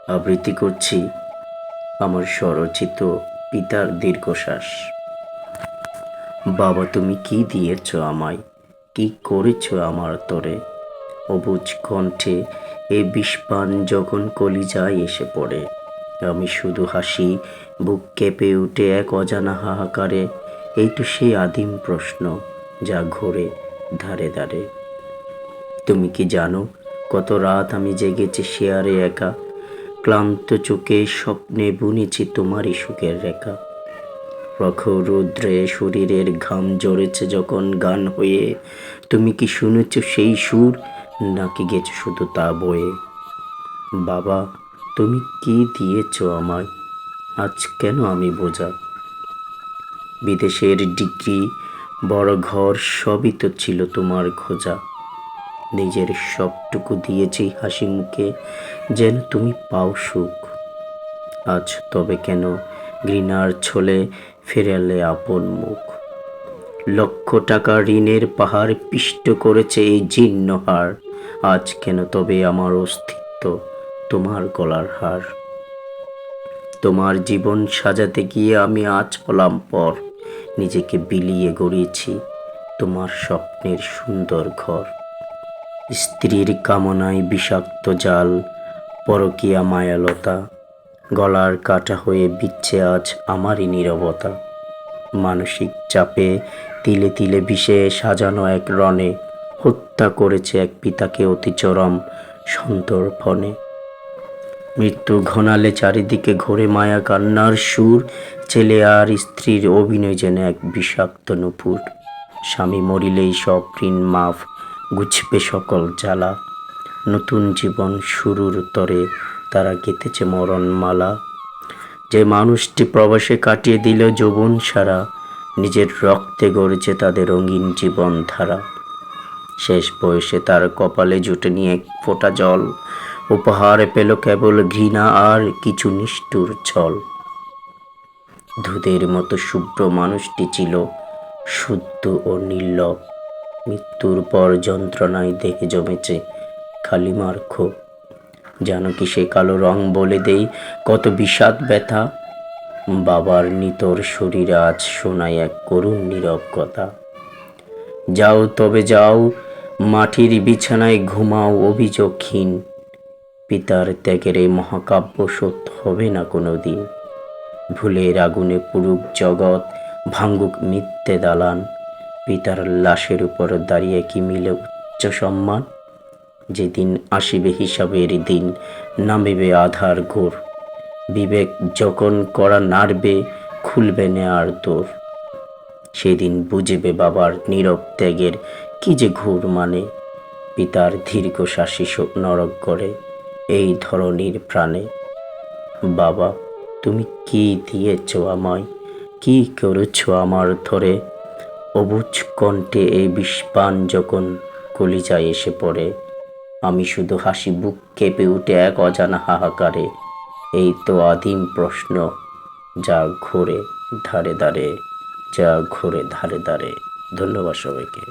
আবৃত্তি করছি আমার স্বরচিত পিতার দীর্ঘশ্বাস। বাবা, তুমি কি দিয়েছ আমায়, কি করেছ আমার তরে? অবুঝ কণ্ঠে এ বিষপান যখন কলিজায় এসে পড়ে, আমি শুধু হাসি, বুক কেঁপে উঠে এক অজানা হাহাকারে। এই তো সেই আদিম প্রশ্ন যা ঘোরে ধারে ধারে। তুমি কি জানো কত রাত আমি জেগেছি শেয়ারে একা, ক্লান্ত চোখে স্বপ্নে বুনেছি তোমারই সুখের রেখা। প্রখর রৌদ্রে শরীরের ঘাম ঝরেছে যখন গান হয়ে, তুমি কি শুনেছ সেই সুর, নাকি গেছো শুধু তা বয়ে? বাবা, তুমি কি দিয়েছ আমায়, আজ কেন আমি বোঝা? বিদেশের ডিগ্রি, বড় ঘর সবই তো ছিল তোমার খোঁজা। নিজের সবটুকু দিয়েছি হাসি মুখে, যেন তুমি পাও সুখ। আজ তবে কেন ঘৃণার ছলে ফেরালে আপন মুখ? লক্ষ টাকা ঋণের পাহাড় পিষ্ট করেছে এই জীর্ণ হাড়। আজ কেন তবে আমার অস্তিত্ব তোমার গলার হার? তোমার জীবন সাজাতে গিয়ে আমি আজ হলাম পর, নিজেকে বিলিয়ে গড়িয়েছি তোমার স্বপ্নের সুন্দর ঘর। স্ত্রীর কামনায় বিষাক্ত জাল, পরকীয়া মায়ালতা, গলার কাটা হয়ে বিচ্ছে আজ আমারই নীরবতা। মানসিক চাপে তিলে তিলে বিষে সাজানো এক রণে, হত্যা করেছে এক পিতাকে অতি চরম সন্তর্পণে। মৃত্যু ঘনালে চারিদিকে ঘোরে মায়া কান্নার সুর, ছেলে আর স্ত্রীর অভিনয় যেন এক বিষাক্ত নুপুর। স্বামী মরিলেই সব ঋণ মাফ, ঘুচবে সকল জ্বালা। নতুন জীবন শুরুর তরে তারা গেঁথেছে মরণমালা। যে মানুষটি প্রবাসে কাটিয়ে দিল যৌবন সারা, নিজের রক্তে গড়েছে তাদের রঙিন জীবন ধারা। শেষ বয়সে তার কপালে জুটেনি এক ফোঁটা জল, উপহার পেল কেবল ঘৃণা আর কিছু নিষ্ঠুর ছল। দুধের মতো শুভ্র মানুষটি ছিল শুদ্ধ ও নির্লভ, মৃত্যুর পর যন্ত্রণায় দেহে জমেছে কালিমার ক্ষোভ। জানো কি সে কালো রং বলে দেই কত বিষাদ ব্যথা? বাবার নিতর শরীরে আজ শোনায় এক করুণ নীরব কথা। যাও তবে যাও, মাটির বিছানায় ঘুমাও অভিযোগহীন। পিতার ত্যাগের এই মহাকাব্য সত্য হবে না কোনো দিন। ভুলের আগুনে পুরুক জগৎ, ভাঙ্গুক মিথ্যে দালান। পিতার লাশের উপর দাঁড়িয়ে কি মিলে উচ্চ সম্মান? যেদিন আসিবে হিসাবের দিন, নামিবে আধার ঘোর। বিবেক যখন কড়া নাড়বে, খুলবে নেয়ার দোর। সেদিন বুঝিবে বাবার নীরব ত্যাগের কি যে ঘোর মানে। পিতার দীর্ঘশ্বাসী নরক করে এই ধরনীর প্রাণে। বাবা, তুমি কি দিয়েছ আমায়, কি করেছ আমার ধরে? অবুঝ কণ্ঠে এই বিষপান যখন কলিজায় এসে পড়ে, আমি শুধু হাসি, বুক কেঁপে উঠে এক অজানা হাহাকারে। এই তো আদিম প্রশ্ন যা ঘোরে ধারে ধারে, যা ঘোরে ধারে ধারে। ধন্যবাদ সবাইকে।